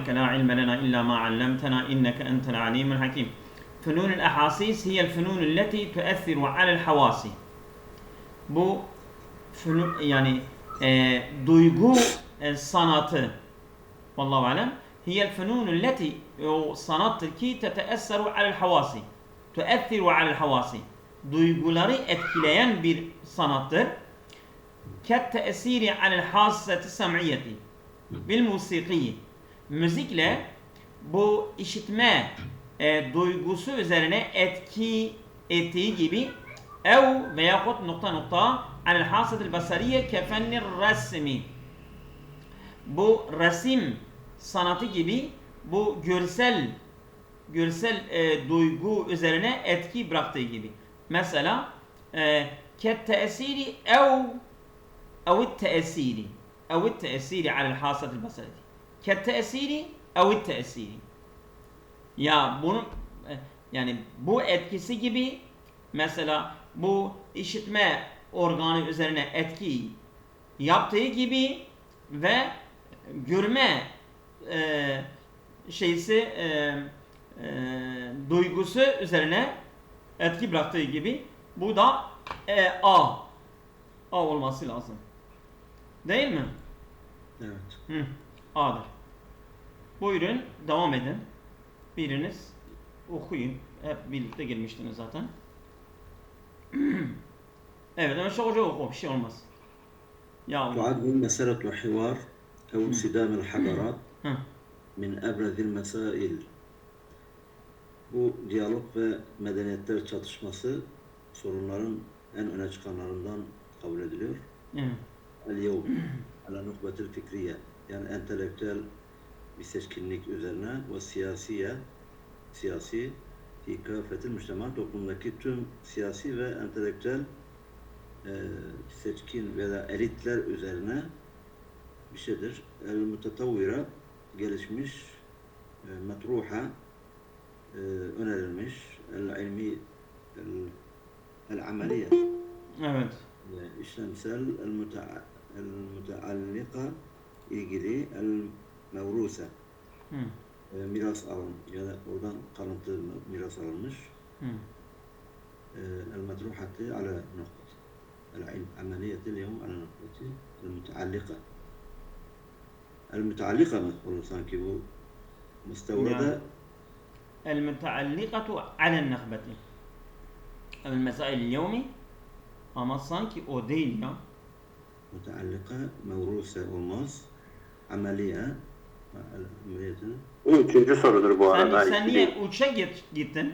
سبحانك لا علم لنا إلا ما علمتنا إنك أنت العليم الحكيم. فنون الأحاسيس هي الفنون التي تؤثر على الحواس. Bu yani duygu sanatı vallahu alem hiyel fenunul leti o sanattır ki teteesseru alel havasi tuethiru alel havasi duyguları etkileyen bir sanattır ket teesiri alel hasseti sem'iyeti bil musikiyi müzikle bu işitme duygusu üzerine etki ettiği gibi ev veyahut nokta nokta alel hasetil basariye kefennir resmi bu resim sanatı gibi bu görsel duygu üzerine etki bıraktığı gibi. Mesela ket teesiri evit teesiri alel hasetil basariye ket teesiri evit teesiri ya bunu yani bu etkisi gibi mesela bu işitme organı üzerine etki yaptığı gibi ve görme duygusu üzerine etki bıraktığı gibi bu da A olması lazım. Değil mi? Evet. A'dır. Buyurun devam edin. Biriniz okuyun. Hep birlikte girmiştiniz zaten. Evet, ama çok hoca oku, bir şey olmaz. تعد مسألة حوار أو انصدام الحضارات من أبرز المسائل. Bu diyalog ve medeniyetler çatışması sorunların en öne çıkanlarından kabul ediliyor. El-yevm ala nukbetil fikriye yani entelektüel bir seçkinlik üzerine ve siyasi fi kâfetil müctema toplumdaki tüm siyasi ve entelektüel seçkin veya elitler üzerine bir şeydir. El-mutetavvira gelişmiş, metruha önerilmiş, el-ilmi, el-ameliye. Evet. İşlemsel, el-muteallika ilgili, el-mevrusa. Miras alın ya da oradan kalıntı miras alınmış. El-metruhati ala nokta. العلم عملية اليوم على نقطة المتعلقة مقولة sanki bu مستوردة المتعلقة على النخبة المسائل اليومي ama sanki o değil ya. متعلقة موروثة olmaz ameliye Bu üçüncü sorudur bu arada. Sen niye uça gittin?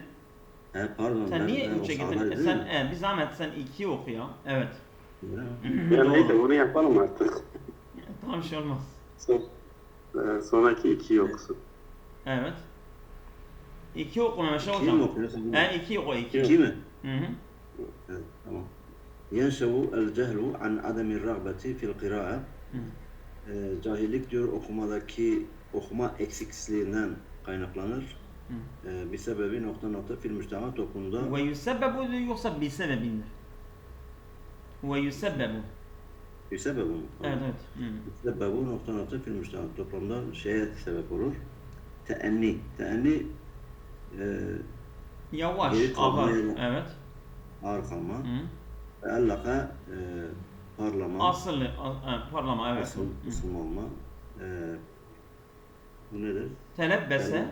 Pardon. Sen niye 3'e gittin? Sen bir zahmet sen 2'yi oku ya. Evet. Yani neyse bunu yapalım artık. Tamam şey olmaz. Sonraki 2'yi okusun. Evet. 2 oku Mehmet hocam. 2 mi okuyorsun? 2 oku 2. 2 mi? Evet, tamam. ينشأ الجهل عن عدم الرغبة في القراءة. Cahillik diyor okuma eksikliğinden kaynaklanır. Bir sebebi nokta fil müctema toplumda. Ve yusebbebu yoksa bir sebebindir. Ve yusebbebu. Yusebbebu mu? Evet. Yusebbebu nokta fil müctema toplumda şeye sebep olur. Teenni yavaş, ağır. Evet. Ağır kalma. Ve allaka parlama. Asıllı, parlama evet. Isınma olma. Bu nedir? Telebbese.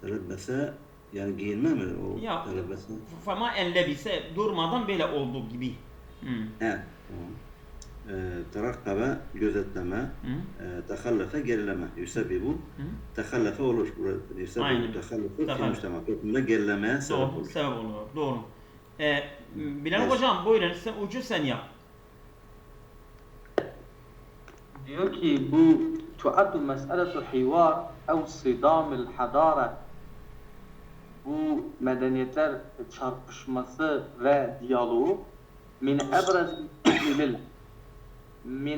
Telebbese yani giyinme mi o? Ya, telebbese? Fama enlebise durmadan böyle olduğu gibi. Evet. Terakkabe gözetleme, tehallefe gerileme. Yusebibu tehallefe olur. Yusebibu tehallefe fi müctema. Toplumda gerilemeye sebep olur. Sebep olur. Doğru. Bilal hocam buyurun sen yap. Diyor ki bu tuaddu mes'eletu hivar ev sidamil hadara bu medeniyetler çarpışması ve diyaloğu min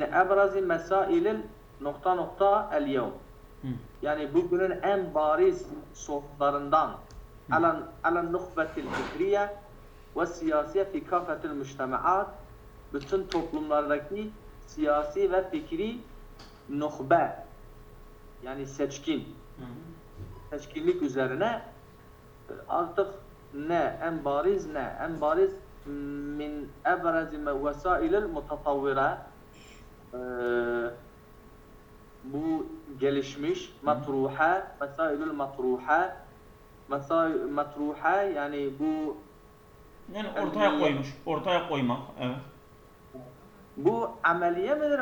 ebrazi mesailil nokta el yevm yani bugünün en bariz sorunlarından alen nuhbetil fikriye ve siyasiye fi kafetil müctemaat bütün toplumlardaki siyasi ve fikri nuhbe yani seçkin. Seçkinlik üzerine artık ne en bariz min ebrezi vesailil mutatavvira, bu gelişmiş matruha, mesailül matruha yani bu yani ortaya koymuş, ortaya koymak, evet. Bu ameliye midir?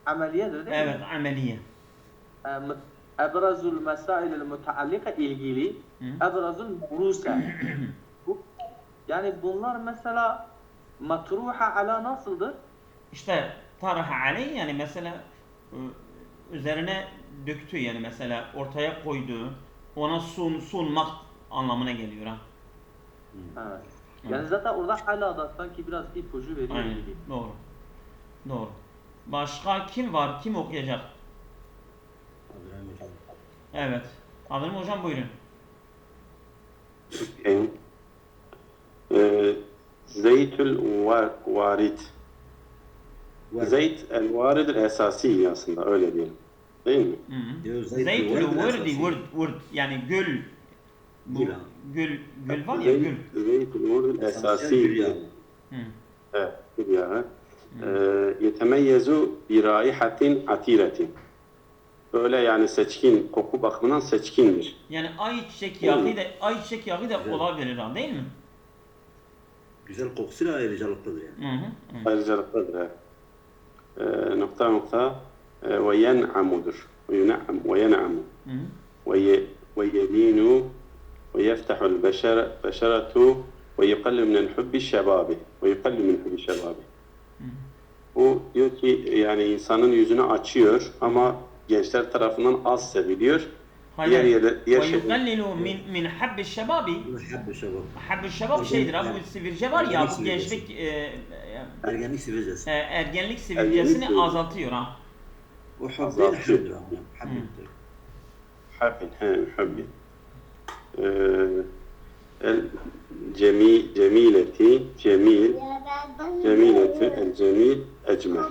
Ameliyedir değil evet, mi? ameliye. Ebrazul mesailül müteallika ilgili, ebrazul mevrusa. Yani bunlar mesela matruha ala nasıldır? İşte taraha aleyh yani mesela üzerine döktü yani mesela ortaya koyduğu, ona sunmak anlamına geliyor ha. Evet. Yani zaten orada hala da sanki biraz ipucu veriyor Aynen. gibi. Doğru. Doğru. Başka kim var? Kim okuyacak? Abdurrahim Hocam. Evet. Abdurrahim Hocam buyurun. Zeytül varid. Zeyt el-varid esasi aslında öyle diyelim. Değil mi? Zeytül vurd yani göl. Bu göl var ya göl. Zeytül varid esasi. Evet, gül yağı. Yetemeyyezu bi raihatin atiretin. Böyle yani seçkin, koku bakımından seçkindir. Yani ayçiçek yağı da olabilir ha, değil mi? Güzel kokusuyla ayrıcalıklıdır yani. Ayrıcalıklıdır. Nokta ve yen'amudur. Ve yun'am ve yen'amu. Ve yelinu ve yeftahul beşeretu ve yuqallu minel hubbi şebabi. Ve yuqallu min hubbi şebabi. Bu diyor ki yani insanın yüzünü açıyor ama gençler tarafından az seviliyor. Hayır. Ve yuqallilu min habbi şebabi. Habbi şebab şeydir abi, bu sivilce var ya, bu gençlik ergenlik sivilcesi. Ergenlik sivilcesini azaltıyor ha. O habbil habbil. Cemileti el cemil ecmel.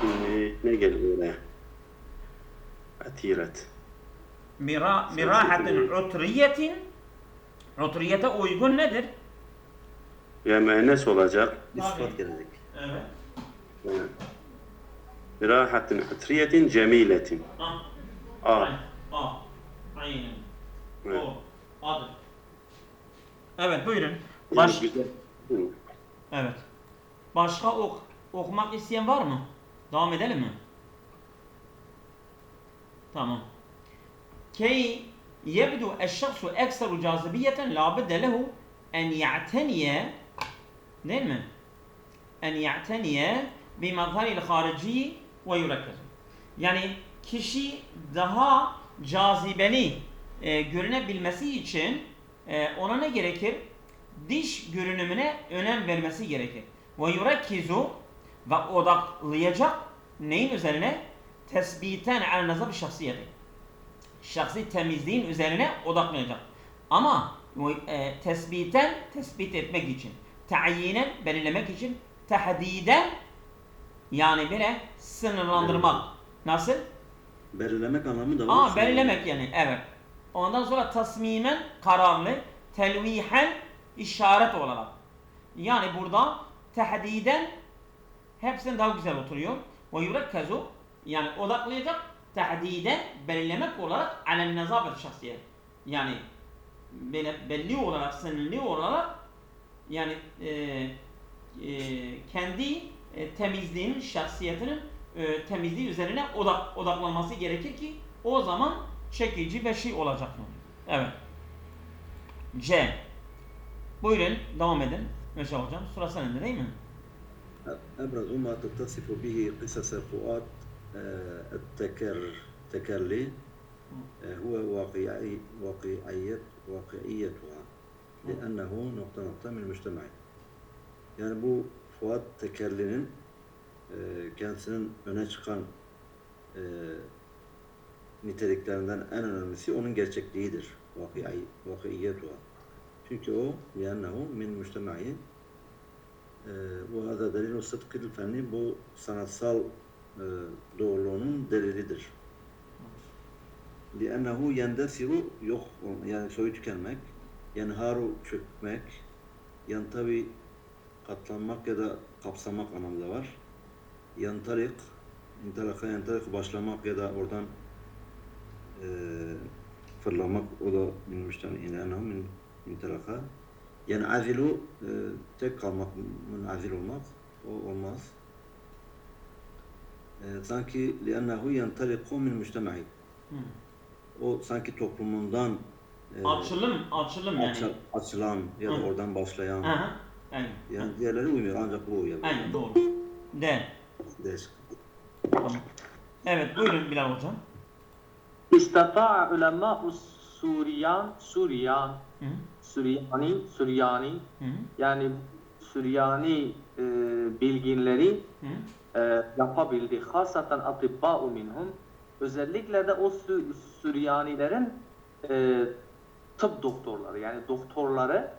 Şimdi ne geliyor buraya? Atiret. Mirahatin utriyetin. Utriyete uygun nedir? Ya müennes olacak. Bir sıfat gelecek. Evet. Mirahatin utriyetin cemiletin. Aynen. Evet. O. Adı. Evet buyurun. Evet. Başka okumak isteyen var mı? Devam edelim mi? Tamam. Key yebdu eşşahsu ekseru cazibiyeten la bedde lehu en ya'teniye, değil mi? En ya'teniye bi mazharil harici ve yurekkez. Yani kişi daha cazibeli görünebilmesi için ona ne gerekir? Dış görünümüne önem vermesi gerekir. Ve yurekkizu ve odaklayacak neyin üzerine? Tesbiten al nazar şahsiyeti. Şahsi temizliğin üzerine odaklanacak. Ama tesbiten tespit etmek için, tayinen belirlemek için, tahdiden yani böyle sınırlandırmak. Nasıl? Belirlemek anlamı da var. Belirlemek yani, evet. Ondan sonra tasmimen kararlı, telvihen işaret olarak. Yani burada tahdiden hepsinden daha güzel oturuyor. Ve yurekkezu yani odaklayacak, tahdiden belirlemek olarak alen nezabet şahsiyet. Yani belli olarak, sınırlı olarak yani kendi temizliğinin, şahsiyetinin temizliği üzerine odaklanması gerekir ki o zaman çekici ve şey olacak. Evet. C. Buyurun devam edin. Meşal hocam. Sıra senin değil mi? أبرز ما تتصف به قصص فؤاد التكرلي هو واقعيتها لأنه نقطة من المجتمع. Yani bu Fuat Tekerli'nin kendisinin öne çıkan niteliklerinden en önemlisi onun gerçekliğidir. Vakiyetuha. Çünkü o liannehu min mujtema'i ve hada delil sıdkil fenni, bu sanatsal doğruluğunun delilidir. لِأَنَّهُ يَنْدَسِرُ yok yani soyu tükenmek, yenharu çökmek, yantavi katlanmak ya da kapsamak anlamında var. Yantarik, yantarik başlamak ya da oradan fırlamak, o da minmişten inanam mintalaka. Yani azilu tek kalmak, azil olmak, o olmaz. Sanki li'ennehu yantaliku min mujtema'i. O sanki toplumundan açılım yani. Açılan ya da oradan başlayan. Aynen. Yani diğerleri uymuyor ancak bu uyuyor. Aynen doğru. De. Değişik. Tamam. Evet buyurun Bilal hocam. İstata'a ulemâ'u Süryani yani Süryani bilginleri yapabildi. Hasaten atibbâ'u minhum. Özellikle de o Süryanilerin tıp doktorları yani doktorları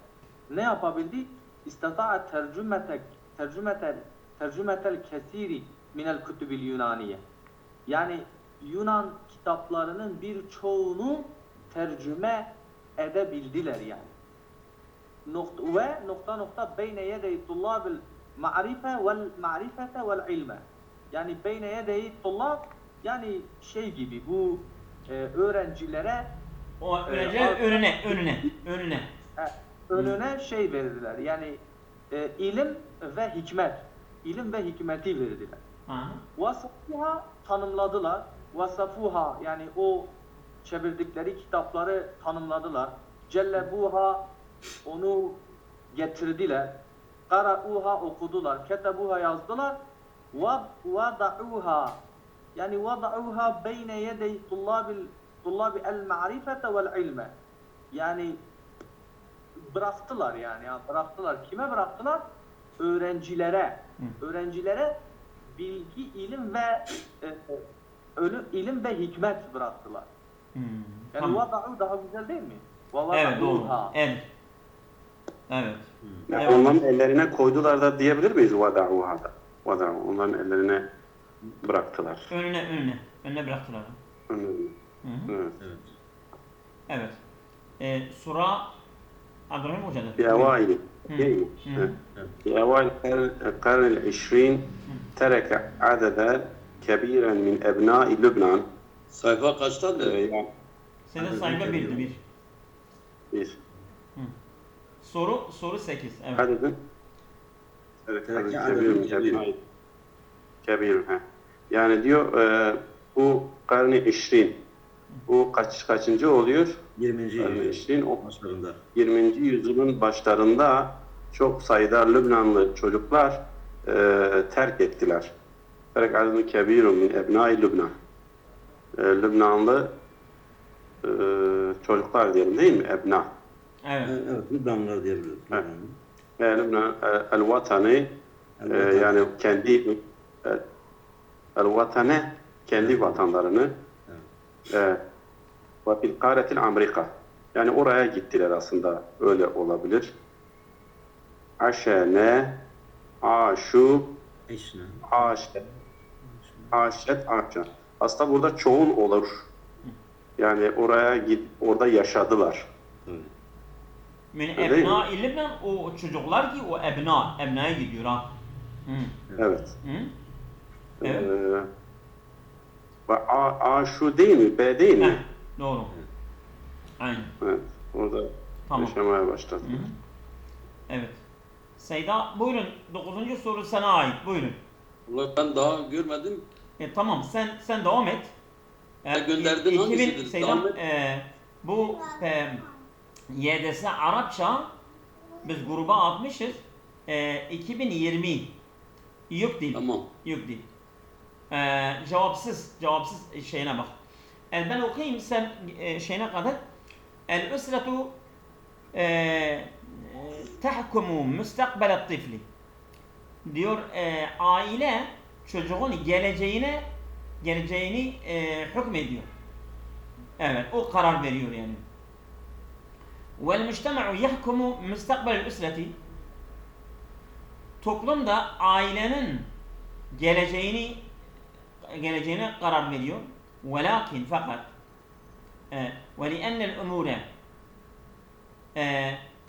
ne yapabildi? İstata'a tercümetel kesiri minel kutubil Yunaniye. Yani Yunan kitaplarının birçoğunu tercüme edebildiler yani. Nokta beyne yedeyi tullabil ma'rifete vel ilme. Yani beyne yedeyi tullab yani şey gibi bu öğrencilere önüne şey verdiler. Yani ilim ve hikmeti verdiler. Vasafuha tanımladılar. Vasafuha yani o çevirdikleri kitapları tanımladılar. Cellebuha onu getirdiler. Qara'uha okudular. Ketebuha yazdılar. Vada'uha yani vada'uha beyne yedey tullabi el ma'rifete vel ilme. Yani bıraktılar yani. Bıraktılar. Kime bıraktılar? Öğrencilere bilgi, ilim ve hikmet bıraktılar. Yani vada'u daha güzel değil mi? Evet doğru. Evet. Yani Evet. onların ellerine koydular da diyebilir miyiz vada'uha'da? Vada'u onların ellerine bıraktılar. Önüne bıraktılar. Evet. Evet. Sura Abdurrahim Hoca'dır. في أوائل في أوائل القرن العشرين ترك عددا كبيرا من أبناء لبنان. Sayfa kaçtadır? Yani Senin sayfa bir. Soru 8. Evet. عدد كبير من أبناء كبير. Yani diyor bu karni 20 bu kaçıncı oluyor? 20. yüzyıl başlarında. 20. yüzyılın başlarında çok sayıda Lübnanlı çocuklar terk ettiler. Terk adını kebirun min ebnai Lübnan. Lübnanlı çocuklar diyelim değil mi? Ebna. Evet, Lübnanlılar diyebiliriz. Lübnan el-vatani yani kendi el-vatane kendi vatanlarını ve fil karetil Amerika. Yani oraya gittiler aslında. Öyle olabilir. Aşene, aşu, aşet, aşa. Aslında burada çoğul olur. Yani orada yaşadılar. Min ebna-i Lübnan o çocuklar ki o ebnaya gidiyor ha. Evet. Evet. Ve aşu değil mi? B değil mi? Doğru. Aynen. Evet. Orada yaşamaya başladı. Evet. Seyda buyurun. 9. soru sana ait. Buyurun. Ben daha görmedim. Tamam sen devam et. Gönderdin hangisidir? Seyda bu YDS Arapça biz gruba atmışız. 2020 yok değil. Tamam. Yok değil. Cevapsız şeyine bak. Ben okuyayım sen şeyine kadar. El-üsretu tahkumu müstakbelet tifli. Diyor aile çocuğun geleceğini hükmediyor. Evet o karar veriyor yani. Vel mujtema'u yahkumu müstakbelel üsreti. Toplum da ailenin geleceğini geleceğine karar veriyor. Velakin fakat وَلِأَنَّ الْاُمُورَ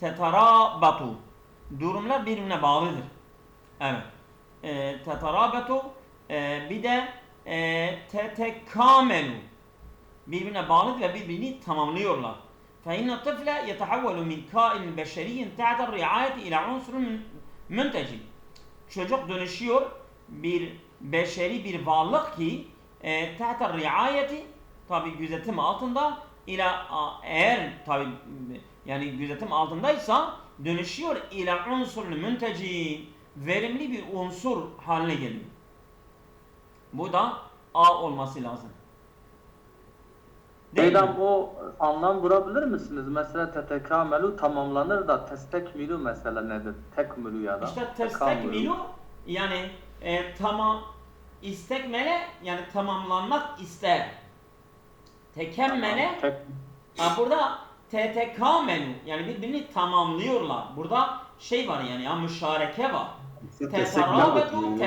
tetarabatu, durumlar birbirine bağlıdır. Evet. Tetarabatu bir de tetekamelu, birbirine bağlı ve birbirini tamamlıyorlar. فَاِنَّ الطِّفْلَ يَتَحَوَّلُ مِنْ كَائِنٍ بَشَرِيٍّ تَعْتَ الرِّعَايَةِ اِلَى عُنْصُرٍ مُنْتَجٍ. Çocuk dönüşüyor bir beşeri bir varlık ki تَعْتَ الرِّعَايَةِ, tabi gözetim altında, eğer tabi yani gözetim altındaysa dönüşüyor ila unsurun münteci, verimli bir unsur haline geliyor. Bu da A olması lazım. Değil mi? Hocam o anlam vurabilir misiniz? Mesela tetekamelu tamamlanır da testekmilu mesela nedir? Tekmilu ya da. İşte testekmilu yani istekmele yani tamamlanmak ister. Tekemmele burada tetekamelu yani birbirini tamamlıyorlar. Burada şey var yani ya müşareke var. Teterabetu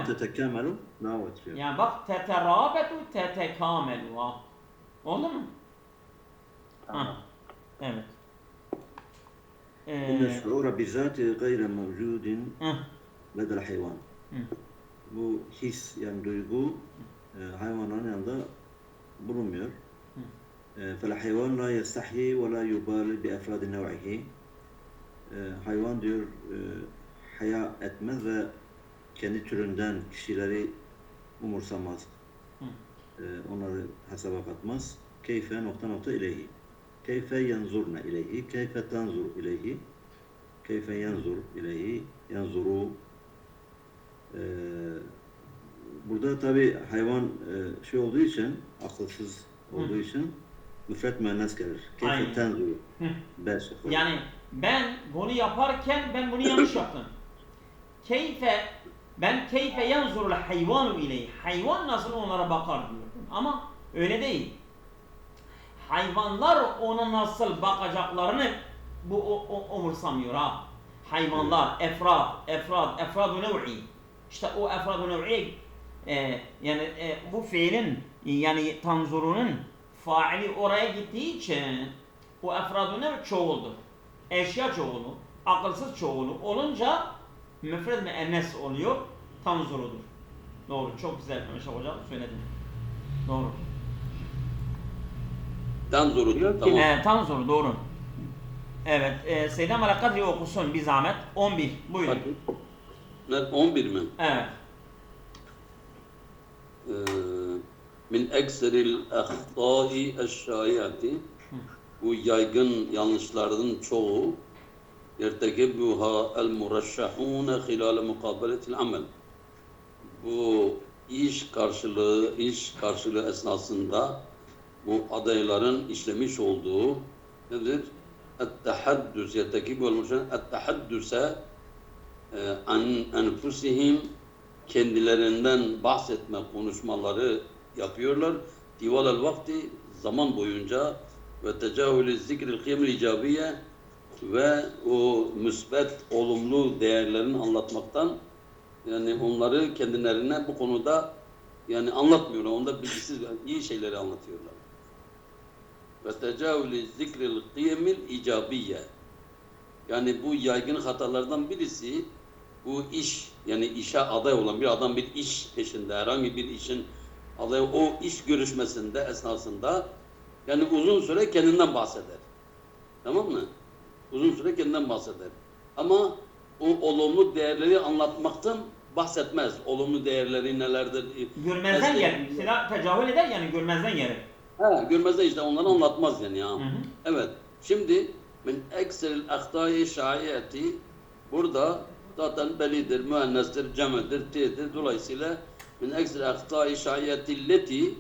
tetekamelu navet. Yani bak teterabetu tetekamelu. Oldu mu? Tamam. Evet. İnne şuura bizati gayre mevcudin ledel hayvan. Bu his yani duygu hayvanların yanında bulunmuyor. فَالْحَيْوَانْ لَا يَسْتَحْيِي وَلَا يُبَالِ بِاَفْرَادِ نَوْعِهِ. Hayvan diyor haya etmez ve kendi türünden kişileri umursamaz. Onları hesaba katmaz. Keyfe nokta nokta ileyhi. Keyfe yanzurna ileyhi. Keyfe tanzur ileyhi. Keyfe yanzur ileyhi. Yanzuru. Burada tabi hayvan şey olduğu için, akılsız olduğu için müfret müennes gelir. Keyfe tenzuru. Yani ben bunu yaparken ben bunu yanlış yaptım. Keyfe yanzurul hayvanu ileyhi. Hayvan nasıl onlara bakar diyordum. Ama öyle değil. Hayvanlar ona nasıl bakacaklarını bu umursamıyor ha. Hayvanlar, efrad-ı nev'i. İşte o efrad-ı nev'i yani bu fiilin yani tanzurunun faili oraya gittiği için o efrad-ı nev'i çoğuldu. Eşya çoğulu, akılsız çoğulu olunca müfred müennes oluyor, tanzurudur. Doğru, çok güzel Meşe Hocam söyledin. Doğru. Tanzuru, tamam. Tanzuru, doğru. Evet, Seyyidem ala kadri okusun bir zahmet. 11, buyurun. Ne, 11 mi? Evet. Min ekseril ahtâi eşşâiyati, bu yaygın yanlışların çoğu yertekebuha el murashshahun hilal mukabeletil amel. Bu iş karşılığı esnasında bu adayların işlemiş olduğu nedir? Et-tehaddüs yertekebu el murashshahun et-tehaddüse an enfusihim, kendilerinden bahsetme konuşmaları yapıyorlar. Tivalel vakti, zaman boyunca ve tecahülü zikril kıyemil icabiye, ve o müsbet, olumlu değerlerini anlatmaktan, yani onları kendilerine bu konuda yani anlatmıyorlar. Onda bilgisiz, iyi şeyleri anlatıyorlar. Ve tecavülü zikril kıyemil icabiye. Yani bu yaygın hatalardan birisi, bu iş, yani işe aday olan bir adam bir iş peşinde, herhangi bir işin adayı, o iş görüşmesinde esnasında yani uzun süre kendinden bahseder. Tamam mı? Uzun süre kendinden bahseder. Ama o olumlu değerleri anlatmaktan bahsetmez. Olumlu değerleri nelerdir? Görmezden gelir. Mesela tecavüz eder yani görmezden gelir. He, görmezden işte onları anlatmaz yani ya. Hı hı. Evet. Şimdi min ekseril ahtâi şaiyeti, burada zaten bellidir, müennestir, cem'dir, t'dir. Dolayısıyla min ekseril ahtâi şaiyeti leti,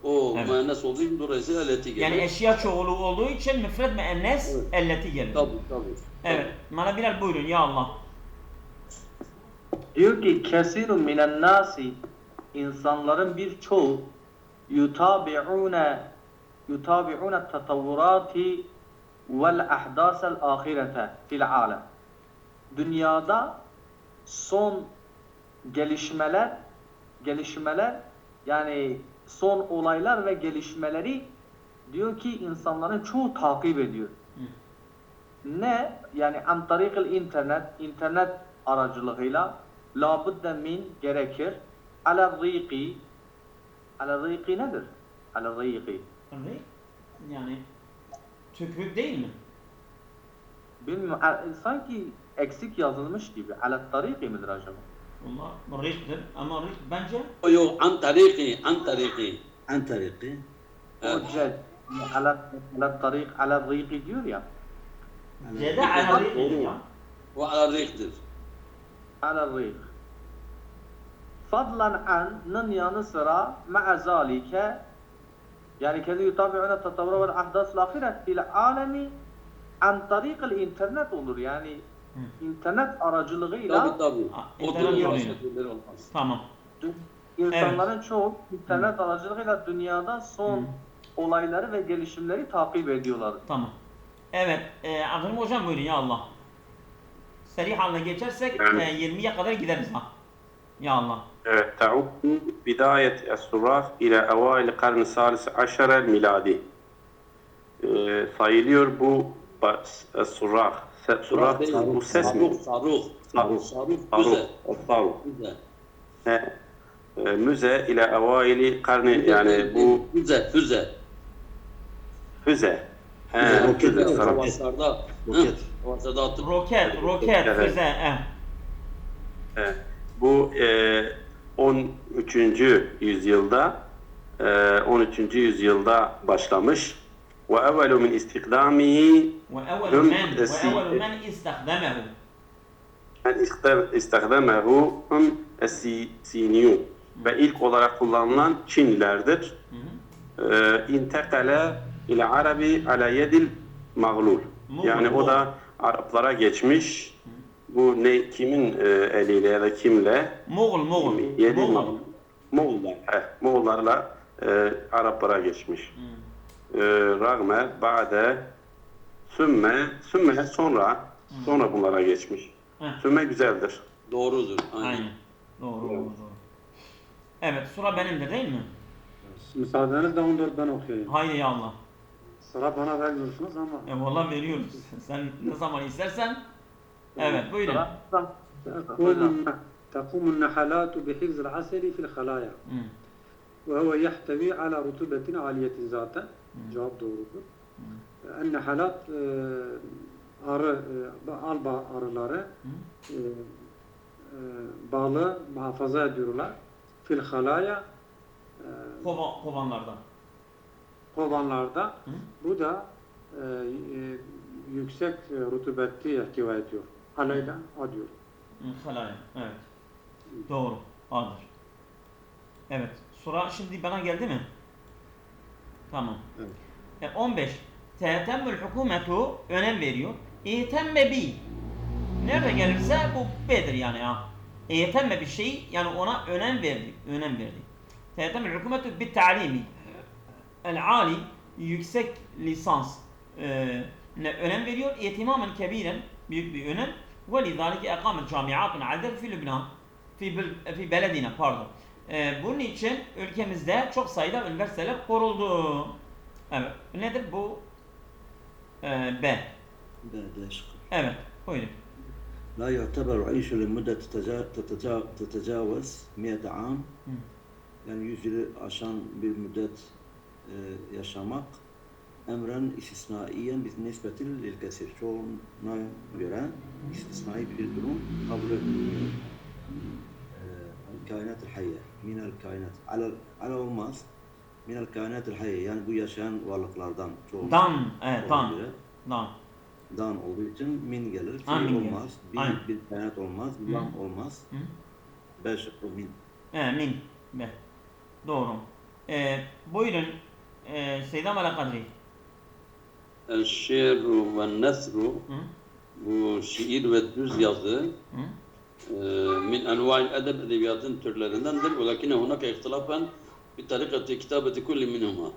o evet, müennes olduğu için dolayısıyla leti gelir. Yani eşya çoğulu olduğu için müfred müennes evet, elleti gelir. Tabii. Evet. Bana Bilal buyurun ya Allah. Diyor ki kesirun minen nasi, insanların birçoğu yutabi'une tatavvurati vel ahdasel ahirete fil alem. Dünyada son gelişmeler yani son olaylar ve gelişmeleri diyor ki insanların çoğu takip ediyor. Ne? Yani an tarikil internet aracılığıyla labudde min gerekir. Ala rîqi nedir? Ala rîqi. Yani tükürük değil mi? Bilmiyorum. Sanki eksik yazılmış gibi. Ala tariki midir acaba? Valla rıhtır ama rıht bence Yok, an tariki, an tariki. عن طريقي Evet. O ced. Ala tarik, ala rîqi diyor ya. C'de ala rıht ya. O ala riktir. Ala rîq. Fadlan an'nın yanı sıra ma'a zalike yani kedi yutabi'una tatavvura vel ahdas l'ahiret fil alemi an tarikil internet olur yani internet aracılığıyla Tabii. O internet durum yoluyla. başka türlü olmaz. Tamam. insanların çoğu internet aracılığıyla dünyada son olayları ve gelişimleri takip ediyorlar. Tamam. Evet. Abdülhamid hocam buyurun ya Allah. Seri haline geçersek Yani- 20'ye kadar gideriz ha. Ya Allah. Evet, تعود بداية الصراخ إلى أوائل القرن الثالث عشر الميلادي. Sayılıyor bu surah. Surah bu ses mi? Saruk. Saruk. Füze. Müze ile availi karni yani bu Füze. füze. Roket. Savaşlarda. Roket. Savaşlarda atıp. Roket, Evet. füze. Bu 13. yüzyılda başlamış. Ve evvelu min istikdamihi وأول هم من استخدمه. İstakdemehu hum es-Siniyun. Ve ilk olarak kullanılan Çinlilerdir. İntekale ile Arabi ala yedil mağlul. Yani o da Araplara geçmiş. Bu ne kimin eliyle ya da kimle? Moğol. Yedil mağlul. Moğollarla Araplara geçmiş. Rağme, ba'de, sümme sonra bunlara geçmiş. Sümme güzeldir. Doğrudur. Aynen. Doğru. Evet, sura benimdir değil mi? Müsaadenizle 14'den okuyayım. Haydi ya Allah. Sıra bana vermiyorsunuz ama. Vallahi veriyoruz. Sen ne zaman istersen. Evet, buyurun. تقوم النحلات بحفظ العسل في الخلايا وهو يحتوي على رطوبة عالية zaten. Cevap doğrudur. النحلات alba arıları balı muhafaza ediyorlar. Fil halaya Kovanlardan. kovanlarda. Bu da yüksek rutubeti ihtiva ediyor. Halayla adıyor. Halaya. Evet. Doğru. Adır. Evet. Sura şimdi bana geldi mi? Tamam. Evet. 15. Tehtemmül hükümetu önem veriyor. İhtemme bi. Nerede gelirse bu bedir yani ha. İhtemme bir şey yani ona önem verdi. Tehtemmül hükümetu bit ta'limi. El-ali yüksek lisans önem veriyor. İhtimamen kebiren büyük bir önem. وَلِذَٰلِكَ اَقَامَتْ جَامِعَاتٌ عَدَدْ فِي لُبْنَانِ fi beledine pardon. Bunun için ülkemizde çok sayıda üniversiteler kuruldu. Evet. Nedir bu? B. Evet. Buyurun. لا يعتبر عيش لمدة تتجاوز 100 عام. Yani 100 yılı aşan bir müddet yaşamak emren istisnaiyen bir nisbetil lil kesir. Çoğuna göre istisnai bir durum kabul edilmiyor. Kainat-ı hayye, minel kainat. Ala olmaz. Minel kainat-ı hayye, yani bu yaşayan varlıklardan çoğu. Dan, dan. Dan olduğu için min gelir. Fi olmaz. Bir kainat olmaz. Lam olmaz. Beş min. Min. Be. Doğru. Buyurun. Seyyidam ala kadri. El-şiiru ve nesru bu şiir ve düz yazı min enva'il edebiyatın türlerindendir. Velakine hunaka ihtilafen bi tarikati kitabeti kulli minhuma.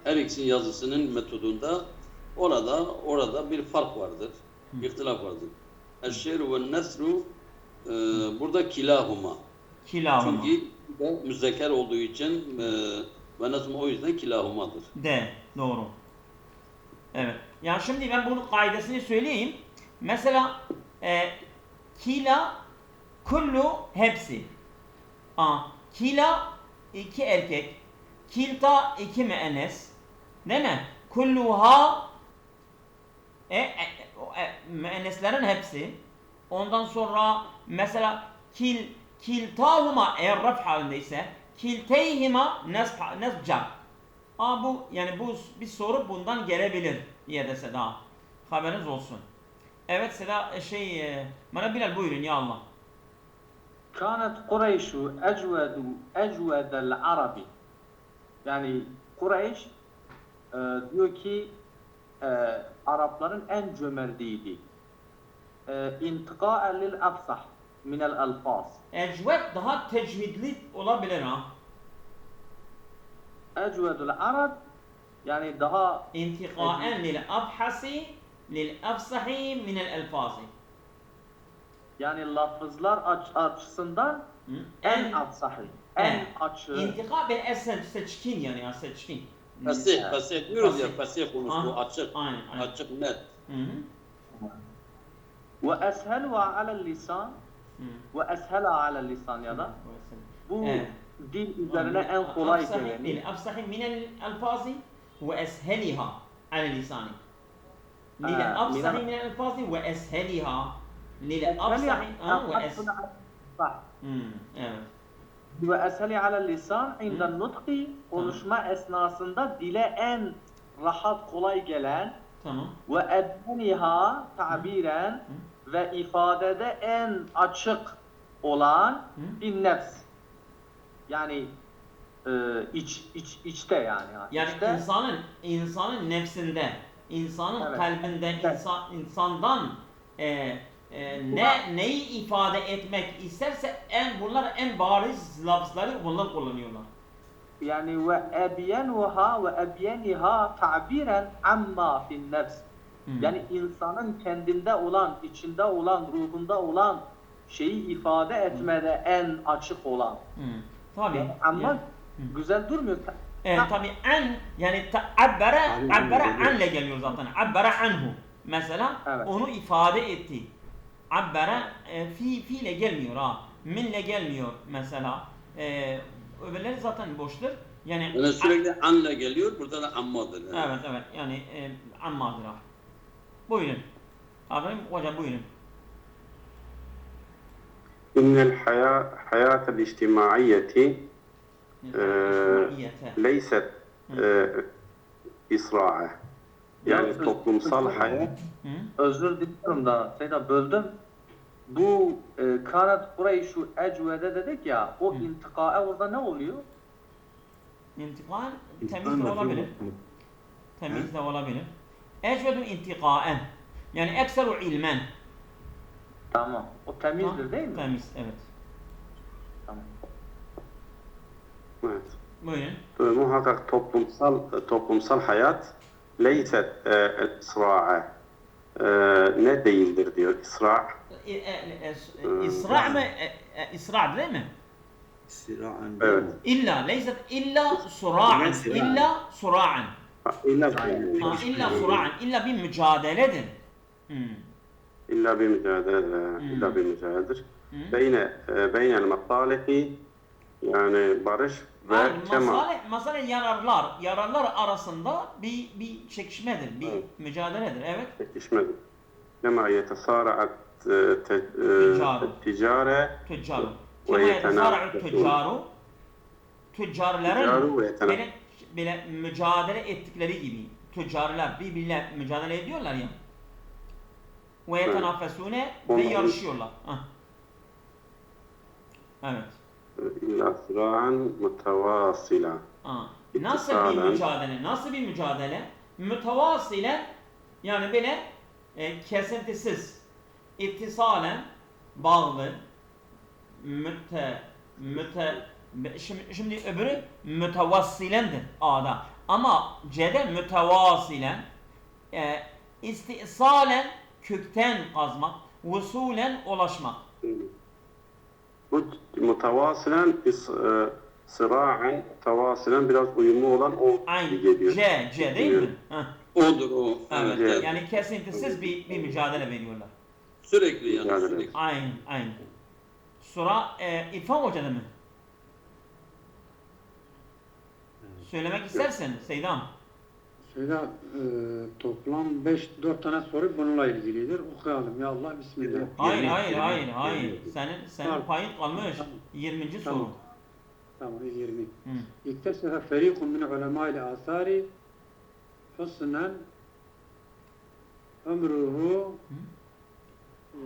Her ikisinin yazısının metodunda orada bir fark vardır. Bir ihtilaf vardır. El-şiiru ve nesru burada kilahuma. Çünkü de müzekker olduğu için ve nasıl o yüzden kilahumadır. De. Doğru. Evet. Ya şimdi ben bunun kaidesini söyleyeyim. Mesela kila kullu hepsi. Kila iki erkek. Kilta iki müennes. Değil mi? Kulluha müenneslerin hepsi. Ondan sonra mesela kiltahuma eğer raf halindeyse kilteyhima nesb cam. Bu yani bu bir soru bundan gelebilir diye de Seda. Haberiniz olsun. Evet Seda bana Bilal buyurun ya Allah. كانت قريش أجود العرب. Yani Kureyş diyor ki Arapların en cömertiydi. İntikâ'en lil afsah minel elfaz. Ecvet daha tecvidli olabilir ha. Ecvedul Arab yani daha İntikaen lil abhasi lil afsahi minel elfazi. yani lafızlar açısından en afsahi, en açığı. İntika bir seçkin yani ya seçkin. Fasih diyoruz ya, fasih konuştu, açık, Aynen. açık, net. Ve eshelü alel lisan ve eshelâ alel lisan ya da bu dil üzerine en kolay geleni. Lil afsahi minel elfazi ve esheliha alel lisani. Lil afsahi minel elfazi ve esheliha. Lil afsahi ve evet. Ve esheli alel lisan inden nutki konuşma esnasında dile en rahat kolay gelen ve edbeniha tabiren ve ifadede en açık olan bir nefs. Yani içte yani. Yani içte, insanın nefsinde, insanın kalbinde, insandan neyi ifade etmek isterse bunlar en bariz lafızları bunlar kullanıyorlar. Yani ve ebyenuha ve ebyeniha tabiren amma fin nefs. Yani insanın kendinde olan, içinde olan, ruhunda olan şeyi ifade etmede en açık olan. Tabii. Yani ama güzel durmuyor. Tabii en yani abbara anle geliyor zaten. Abbara anhu. Mesela onu ifade etti. Abbara fiile gelmiyor ha. Minle gelmiyor mesela. Öbürleri zaten boştur. Yani sürekli anla geliyor, burada da ammadır. Yani. Evet yani ammadır ha. Buyurun. Abim hocam buyurun. إن الحياة الاجتماعية ليست إسراعة. Yani toplumsal hayat. Özür diliyorum da Seyda böldüm. Bu Kanat Kureyşu Ecvede dedik ya, o intikae orada ne oluyor? İntikal temiz de olabilir. Temiz de olabilir. Ecvedu intikaen. Yani ekseru ilmen. Tamam. O temizdir değil mi? Temiz, evet. Tamam. Evet. Buyurun. Muhakkak toplumsal hayat leyset isra'a. Ne değildir diyor İsra. İsra mı? İsra değil mi? Evet. İlla leyset illa sura'an. İlla sura'an. İlla sura'an. İlla bir mücadeledir. İlla bir mücadeledir. Beynel mattalihi yani barış ve kemal. Masalih yararlar arasında bir çekişmedir, bir mücadeledir, evet. Çekişmedir. Kema yetesara'at ticare Kema yetesara'at tüccarların böyle mücadele ettikleri gibi tüccarlar birbirle mücadele ediyorlar ya. Ve yetenafesune ve yarışıyorlar. Evet. İlla sıra'an mutevasila. Nasıl bir mücadele? Mütevasile yani böyle kesintisiz, ittisalen bağlı, şimdi öbürü mütevassilendir A'da. Ama C'de mütevasilen, istisalen kökten kazmak, vusulen ulaşmak. mutavasilen sıra'an tavasilen biraz uyumlu olan o Ayn. geliyor. C değil mi? Heh. Odur o. Evet. Evet. Yani kesintisiz bir mücadele veriyorlar. Sürekli yani Mücadele. sürekli. Aynen. Sura İrfan Hoca'da mı? Söylemek istersen Seydan. Şöyle toplam 4 tane soru bununla ilgilidir. Okuyalım. Ya Allah bismillah. Hayır. Senin Var. payın kalmış. Tamam. 20. soru. Tamam. Tamam 20. Hı. İktesefe ferikun min ulemâil âthâri husnen ömrühü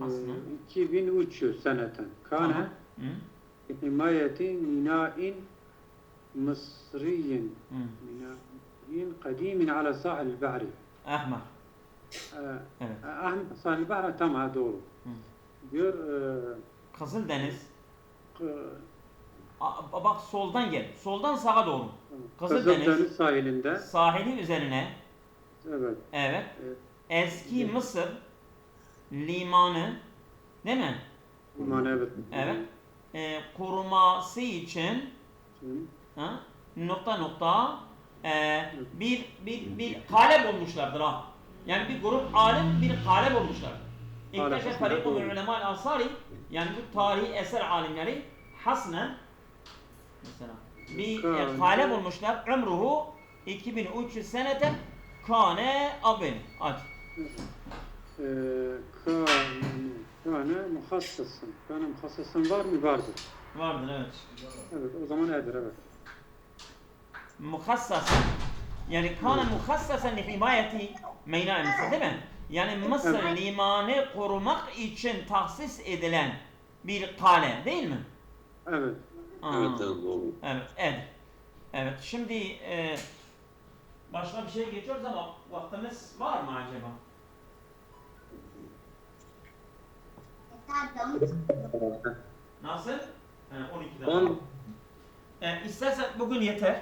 Hasnen. 2300 seneten. Kâne Tamam. Hı. himayeti minâin mısriyin Hı. minâin kadimin ala sahil bahri. Ahmer. Evet. Ahmet sahil bahri tamam doğru. Hı. Diyor Kızıldeniz. k- Bak soldan gel. Soldan sağa doğru. Kızıldeniz Kızıldeniz sahilinde sahili üzerine. evet. Evet. Evet. Eski Mısır limanı değil mi? İman evet. Evet. Koruması için ha, nokta bir kale bulmuşlardır ha. Yani bir grup alim bir kale bulmuşlar. İkteşe farikun min ulemâ'l ansari, yani bu tarihi eser alimleri hasnen mesela bir kale bulmuşlar. Ömruhu 2300 seneten kâne abin. Aç. Kâne muhassasın. Kâne muhassasın var mı? Vardır. Vardır evet. Evet o zaman nedir? Evet. Muhassasen, yani kâne muhassasen li himayeti meyna Mısır değil mi? Yani Mısır Evet. limanı korumak için tahsis edilen bir kale değil mi? Evet. Evet doğru. Evet. Şimdi başka bir şey geçiyoruz ama vaktimiz var mı acaba? Nasıl? 12 dakika. İstersen bugün yeter.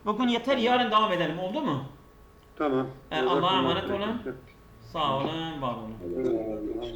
Bugün yeter, yarın devam edelim. Oldu mu? Tamam. Allah'a emanet olun. Sağ olun, var olun. Evet.